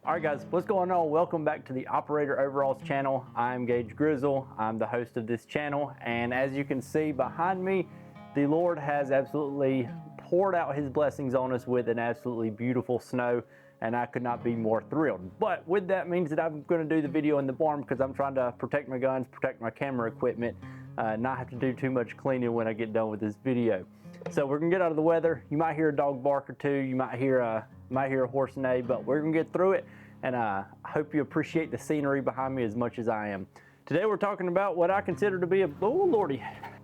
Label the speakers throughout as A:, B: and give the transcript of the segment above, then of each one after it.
A: Alright guys, what's going on? Welcome back to the Operator Overalls channel. I'm Gage Grizzle. I'm the host of this channel, and as you can see behind me, the Lord has absolutely poured out his blessings on us with an absolutely beautiful snow, and I could not be more thrilled. But with that means that I'm going to do the video in the barn because I'm trying to protect my guns, protect my camera equipment, not have to do too much cleaning when I get done with this video. So we're gonna get out of the weather. You might hear a dog bark or two, you might hear a horse neigh, but we're gonna get through it, and I hope you appreciate the scenery behind me as much as I am. Today we're talking about what I consider to be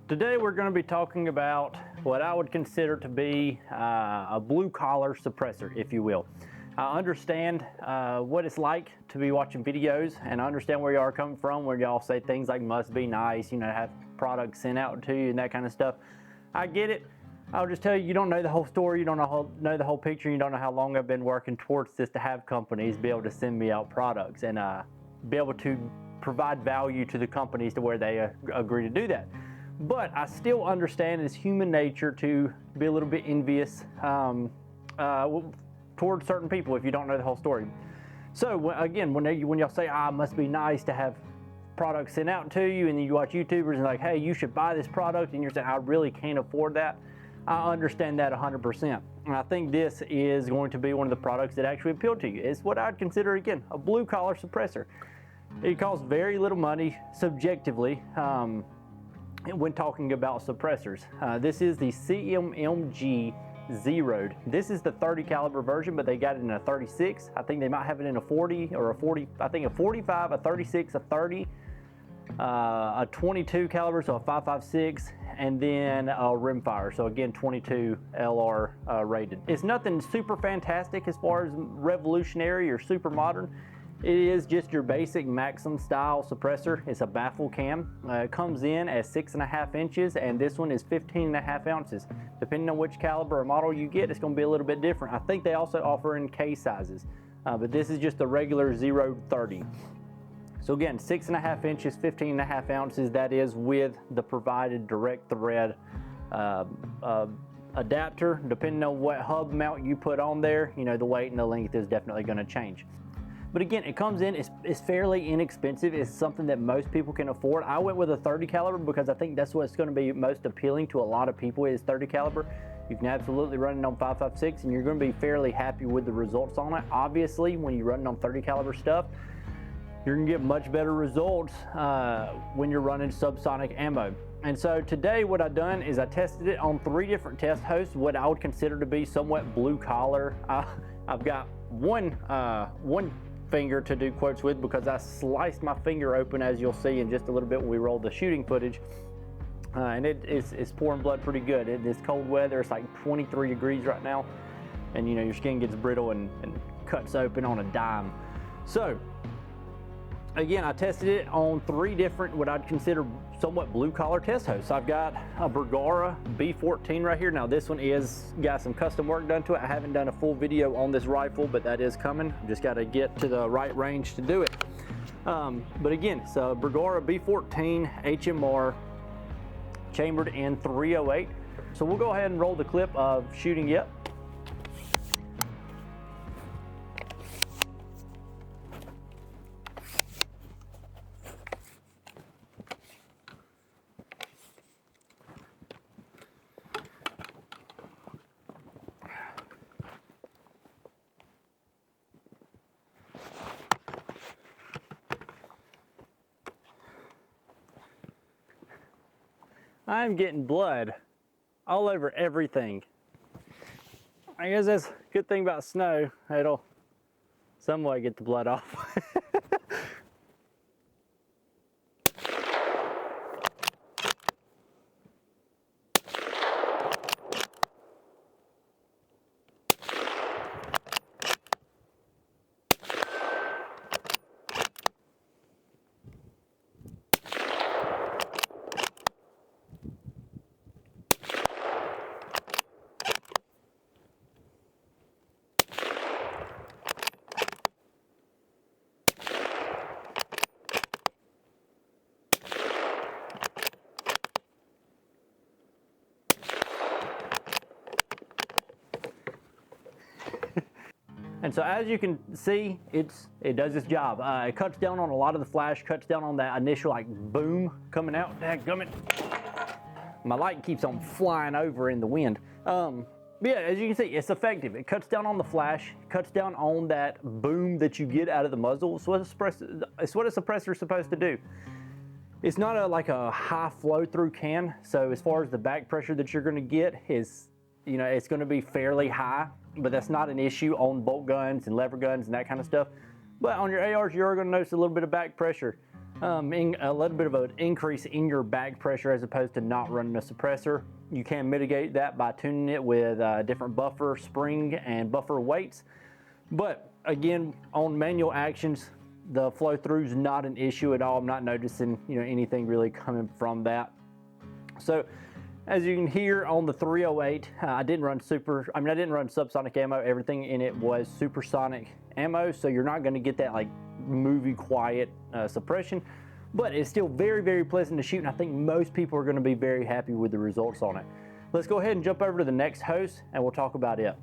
A: Today we're gonna be talking about what I would consider to be a blue collar suppressor, if you will. I understand what it's like to be watching videos, and I understand where you are coming from, where y'all say things like must be nice, you know, have products sent out to you and that kind of stuff. I get it. I'll just tell you, you don't know the whole story, you don't know the whole picture, you don't know how long I've been working towards this to have companies be able to send me out products and be able to provide value to the companies to where they agree to do that. But I still understand it's human nature to be a little bit envious towards certain people if you don't know the whole story. So again, when y'all say, it must be nice to have products sent out to you, and then you watch YouTubers and like, hey, you should buy this product, and you're saying, I really can't afford that. I understand that 100%. And I think this is going to be one of the products that actually appeal to you. It's what I'd consider, again, a blue collar suppressor. It costs very little money subjectively when talking about suppressors. This is the CMMG Zeroed. This is the 30 caliber version, but they got it in a 36. I think they might have it in a 40 or a 40. I think a 45, a 36, a 30, a 22 caliber, so a 5.56, and then a rimfire. So again, 22 LR rated. It's nothing super fantastic as far as revolutionary or super modern. It is just your basic Maxim style suppressor. It's a baffle cam. It comes in at 6.5 inches, and this one is 15.5 ounces. Depending on which caliber or model you get, it's going to be a little bit different. I think they also offer in case sizes, but this is just the regular Zeroed 30. So again, 6.5 inches, 15.5 ounces. That is with the provided direct thread adapter. Depending on what hub mount you put on there, you know, the weight and the length is definitely going to change. But again, it comes in, it's fairly inexpensive. It's something that most people can afford. I went with a 30 caliber because I think that's what's going to be most appealing to a lot of people is 30 caliber. You can absolutely run it on 5.56 and you're going to be fairly happy with the results on it. Obviously, when you run it on 30 caliber stuff, you're going to get much better results when you're running subsonic ammo. And so today what I've done is I tested it on 3 different test hosts, what I would consider to be somewhat blue collar. I've got one finger to do quotes with because I sliced my finger open, as you'll see in just a little bit when we roll the shooting footage, and it's pouring blood pretty good. In this cold weather, it's like 23 degrees right now, and you know your skin gets brittle and cuts open on a dime. So again, I tested it on 3 different what I'd consider somewhat blue collar test hosts. I've got a Bergara B14 right here. Now this one got some custom work done to it. I haven't done a full video on this rifle, but that is coming. I've just got to get to the right range to do it. But again, so Bergara B14 HMR chambered in 308. So we'll go ahead and roll the clip of shooting it. I'm getting blood all over everything. I guess that's a good thing about snow. It'll somewhat get the blood off. And so as you can see, it does its job. It cuts down on a lot of the flash, cuts down on that initial like boom coming out. Dadgummit. My light keeps on flying over in the wind. But yeah, as you can see, it's effective. It cuts down on the flash, cuts down on that boom that you get out of the muzzle. It's what a suppressor is supposed to do. It's not like a high flow through can. So as far as the back pressure that you're going to get is, you know, it's going to be fairly high, but that's not an issue on bolt guns and lever guns and that kind of stuff. But on your ARs, you're going to notice a little bit of back pressure. A little bit of an increase in your back pressure as opposed to not running a suppressor. You can mitigate that by tuning it with different buffer spring and buffer weights. But again, on manual actions, the flow through is not an issue at all. I'm not noticing, you know, anything really coming from that. So as you can hear on the 308, I didn't run subsonic ammo. Everything in it was supersonic ammo, so you're not going to get that like movie quiet suppression, but it's still very, very pleasant to shoot, and I think most people are going to be very happy with the results on it. Let's go ahead and jump over to the next host and we'll talk about it.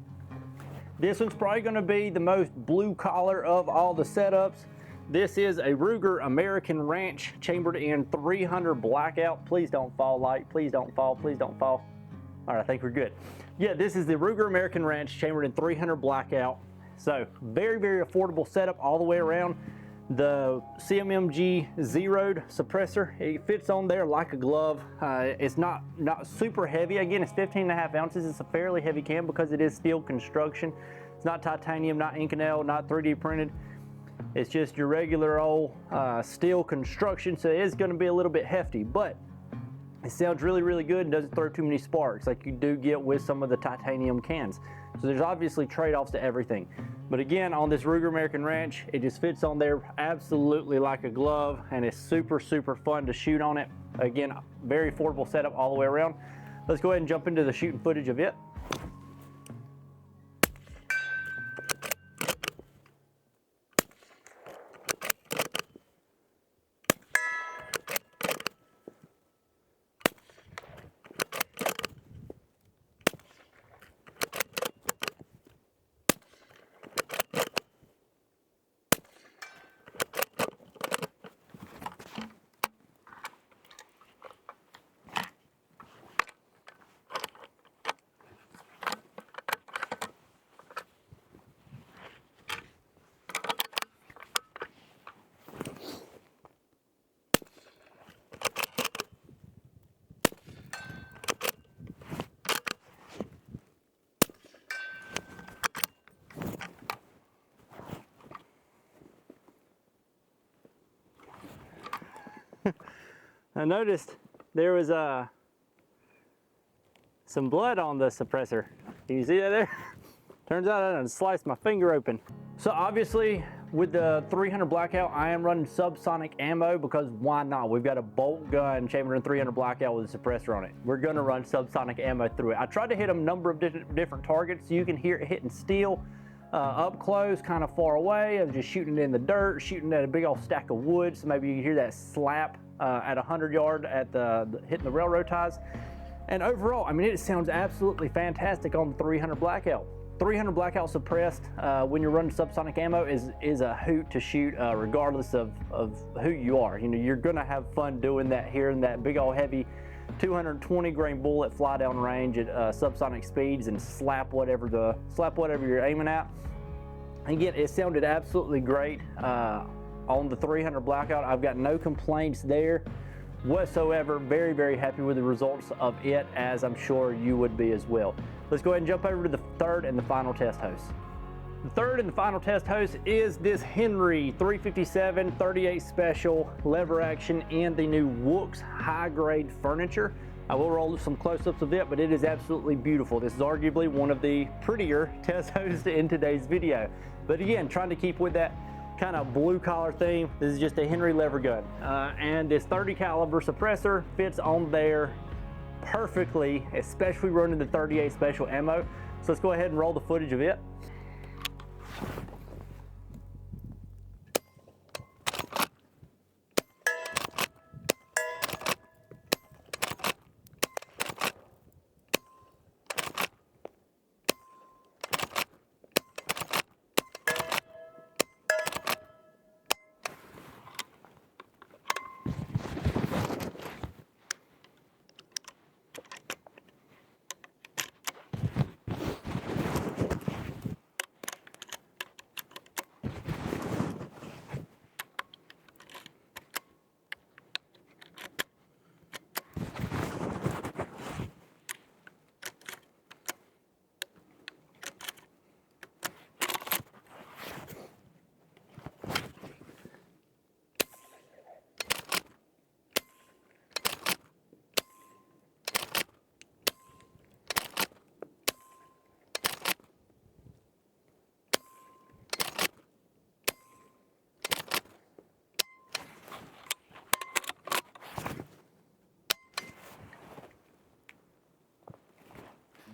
A: This one's probably going to be the most blue collar of all the setups. This is a Ruger American Ranch chambered in 300 Blackout. Please don't fall, light. Please don't fall. Please don't fall. All right, I think we're good. Yeah, this is the Ruger American Ranch chambered in 300 Blackout. So very, very affordable setup all the way around. The CMMG zeroed suppressor, it fits on there like a glove. It's not super heavy. Again, it's 15.5 ounces. It's a fairly heavy can because it is steel construction. It's not titanium, not Inconel, not 3D printed. It's just your regular old steel construction, so it is going to be a little bit hefty, but it sounds really, really good and doesn't throw too many sparks like you do get with some of the titanium cans. So there's obviously trade-offs to everything. But again, on this Ruger American Ranch, it just fits on there absolutely like a glove, and it's super, super fun to shoot on it. Again, very affordable setup all the way around. Let's go ahead and jump into the shooting footage of it. I noticed there was some blood on the suppressor. Can you see that there? Turns out I done sliced my finger open. So obviously with the 300 Blackout, I am running subsonic ammo because why not? We've got a bolt gun chambered in 300 Blackout with a suppressor on it. We're gonna run subsonic ammo through it. I tried to hit a number of different targets. So you can hear it hitting steel up close, kind of far away. I was just shooting it in the dirt, shooting at a big old stack of wood. So maybe you can hear that slap at 100 yard at hitting the railroad ties. And overall, I mean, it sounds absolutely fantastic on the 300 Blackout. 300 Blackout suppressed when you're running subsonic ammo is a hoot to shoot regardless of who you are. You know, you're gonna have fun doing that, hearing that big old heavy 220 grain bullet fly down range at subsonic speeds and slap whatever you're aiming at. Again, it sounded absolutely great on the 300 Blackout. I've got no complaints there whatsoever. Very, very happy with the results of it, as I'm sure you would be as well. Let's go ahead and jump over to the third and the final test host. The third and the final test host is this Henry 357 38 Special lever action in the new Wooks high grade furniture. I will roll some close-ups of it, but it is absolutely beautiful. This is arguably one of the prettier test hosts in today's video. But again, trying to keep with that kind of blue collar theme. This is just a Henry lever gun, and this 30 caliber suppressor fits on there perfectly, especially running the 38 Special ammo. So let's go ahead and roll the footage of it.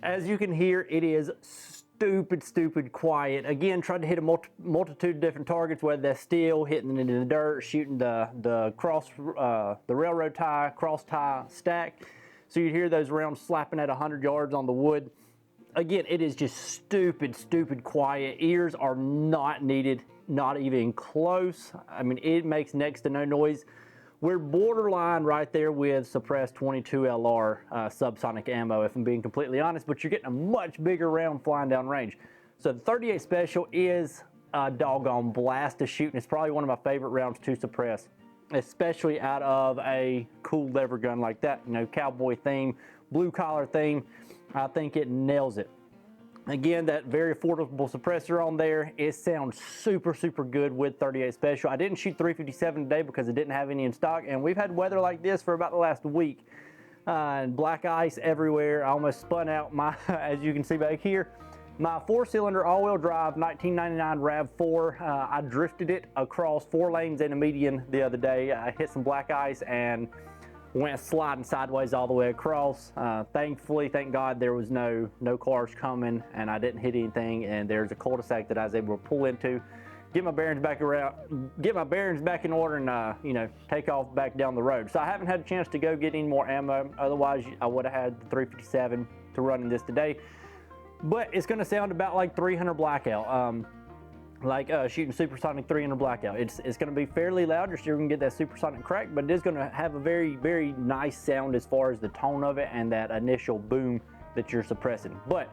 A: As you can hear, it is stupid quiet. Again, tried to hit a multitude of different targets, whether that's steel, hitting it in the dirt, shooting the railroad tie, cross tie stack. So you hear those rounds slapping at 100 yards on the wood. Again, it is just stupid quiet. Ears are not needed, not even close. I mean, it makes next to no noise. We're borderline right there with Suppressor 22 LR subsonic ammo, if I'm being completely honest, but you're getting a much bigger round flying down range. So the 38 Special is a doggone blast to shoot, and it's probably one of my favorite rounds to suppress, especially out of a cool lever gun like that. You know, cowboy theme, blue collar theme. I think it nails it. Again, that very affordable suppressor on there. It sounds super good with 38 Special. I didn't shoot 357 today because it didn't have any in stock, and we've had weather like this for about the last week. And black ice everywhere. I almost spun out my, as you can see back here, my 4-cylinder all-wheel drive 1999 RAV4. I drifted it across 4 lanes and a median the other day. I hit some black ice and went sliding sideways all the way across. Thankfully, thank God, there was no cars coming, and I didn't hit anything. And there's a cul-de-sac that I was able to pull into, get my bearings back in order, and you know, take off back down the road. So I haven't had a chance to go get any more ammo. Otherwise, I would have had the 357 to run in this today. But it's going to sound about like 300 Blackout. Shooting supersonic 300 Blackout. It's going to be fairly loud. You're still going to get that supersonic crack, but it is going to have a very nice sound as far as the tone of it and that initial boom that you're suppressing. But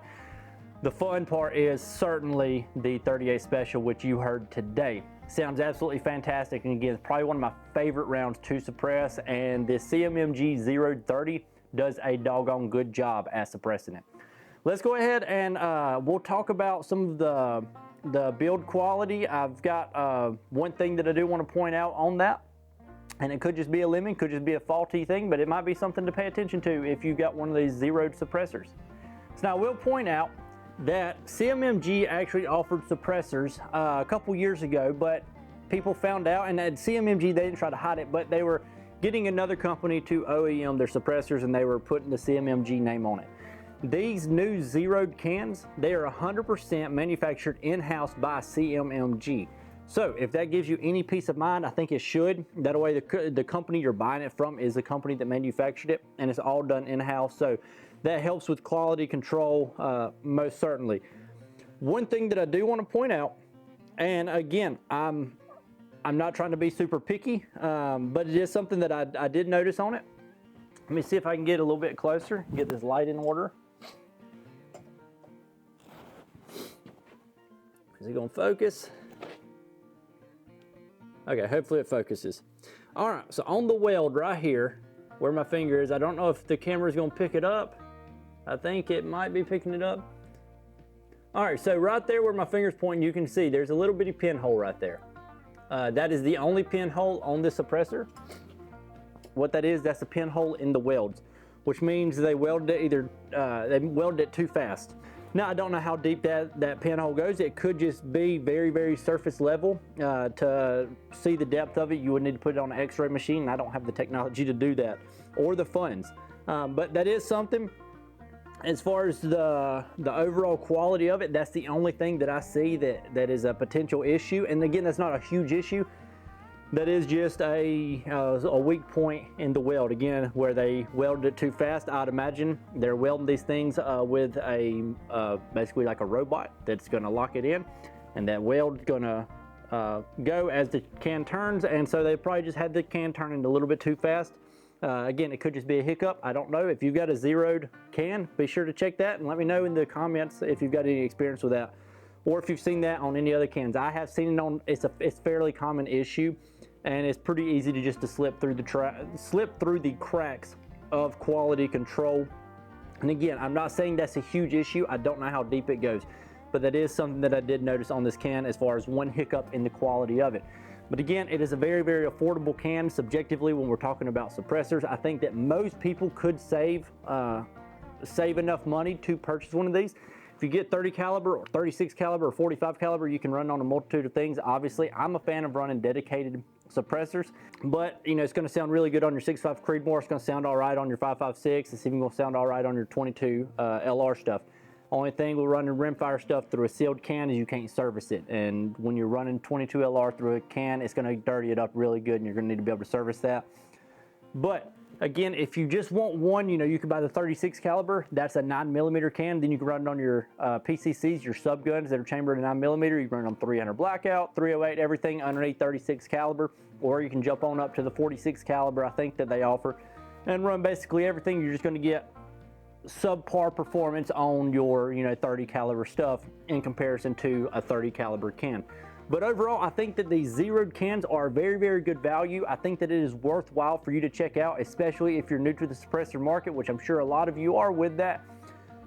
A: the fun part is certainly the 38 Special, which you heard today. Sounds absolutely fantastic, and again, it's probably one of my favorite rounds to suppress, and this CMMG 030 does a doggone good job at suppressing it. Let's go ahead and we'll talk about some of the build quality. I've got one thing that I do want to point out on that, and it could just be a lemon, could just be a faulty thing, but it might be something to pay attention to if you've got one of these zeroed suppressors. So now I will point out that CMMG actually offered suppressors a couple years ago, but people found out, and at CMMG they didn't try to hide it, but they were getting another company to OEM their suppressors, and they were putting the CMMG name on it. These new zeroed cans, they are 100% manufactured in-house by CMMG. So if that gives you any peace of mind, I think it should. That way the company you're buying it from is the company that manufactured it, and it's all done in-house. So that helps with quality control, most certainly. One thing that I do want to point out, and again, I'm not trying to be super picky, but it is something that I did notice on it. Let me see if I can get a little bit closer, get this light in order. Is it going to focus? Okay, hopefully it focuses. All right, so on the weld right here, where my finger is, I don't know if the camera is going to pick it up. I think it might be picking it up. All right, so right there where my finger's pointing, you can see there's a little bitty pinhole right there. That is the only pinhole on this suppressor. What that is, that's a pinhole in the welds, which means they welded it they welded it too fast. Now, I don't know how deep that pinhole goes. It could just be very surface level. To see the depth of it, you would need to put it on an x-ray machine. I don't have the technology to do that, or the funds. But that is something. As far as the overall quality of it, that's the only thing that I see that is a potential issue. And again, that's not a huge issue. That is just a weak point in the weld. Again, where they welded it too fast. I'd imagine they're welding these things with basically like a robot that's going to lock it in, and that weld's going to go as the can turns, and so they probably just had the can turning a little bit too fast. Again, it could just be a hiccup. I don't know. If you've got a zeroed can, be sure to check that and let me know in the comments if you've got any experience with that, or if you've seen that on any other cans. I have seen it on. It's fairly common issue, and it's pretty easy to just slip through the cracks of quality control. And again, I'm not saying that's a huge issue. I don't know how deep it goes, but that is something that I did notice on this can as far as one hiccup in the quality of it. But again, it is a very affordable can subjectively when we're talking about suppressors. I think that most people could save enough money to purchase one of these. If you get 30 caliber or 36 caliber or 45 caliber, you can run on a multitude of things. Obviously, I'm a fan of running dedicated suppressors, but you know, it's going to sound really good on your 6.5 Creedmoor. It's going to sound all right on your 5.56. It's even going to sound all right on your 22 LR stuff. Only thing with running rimfire stuff through a sealed can is you can't service it, and when you're running 22 LR through a can, it's going to dirty it up really good, and you're going to need to be able to service that. But again, if you just want one, you know, you can buy the 36 caliber. That's a 9mm can. Then you can run it on your PCCs, your sub guns that are chambered in 9mm. You can run it on 300 Blackout, 308, everything underneath 36 caliber, or you can jump on up to the 46 caliber, I think, that they offer, and run basically everything. You're just going to get subpar performance on your, you know, 30 caliber stuff in comparison to a 30 caliber can. But overall, I think that these zeroed cans are very, very good value. I think that it is worthwhile for you to check out, especially if you're new to the suppressor market, which I'm sure a lot of you are with that.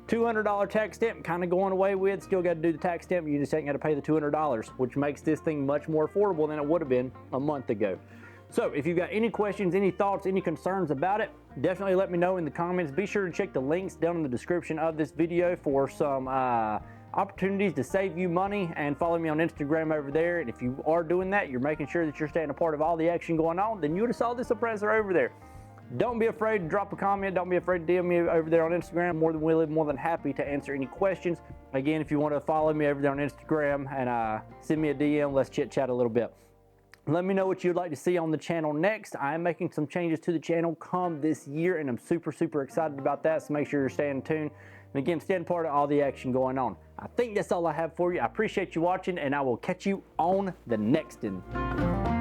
A: $200 tax stamp kind of going away with. Still got to do the tax stamp. You just ain't got to pay the $200, which makes this thing much more affordable than it would have been a month ago. So if you've got any questions, any thoughts, any concerns about it, definitely let me know in the comments. Be sure to check the links down in the description of this video for some opportunities to save you money, and follow me on Instagram over there. And if you are doing that, you're making sure that you're staying a part of all the action going on, then you would have saw this suppressor over there. Don't be afraid to drop a comment. Don't be afraid to DM me over there on Instagram. More than happy to answer any questions. Again, if you want to follow me over there on Instagram and send me a DM, let's chit chat a little bit. Let me know what you'd like to see on the channel next. I am making some changes to the channel come this year, and I'm super, super excited about that. So make sure you're staying tuned. And again, staying part of all the action going on. I think that's all I have for you. I appreciate you watching, and I will catch you on the next one.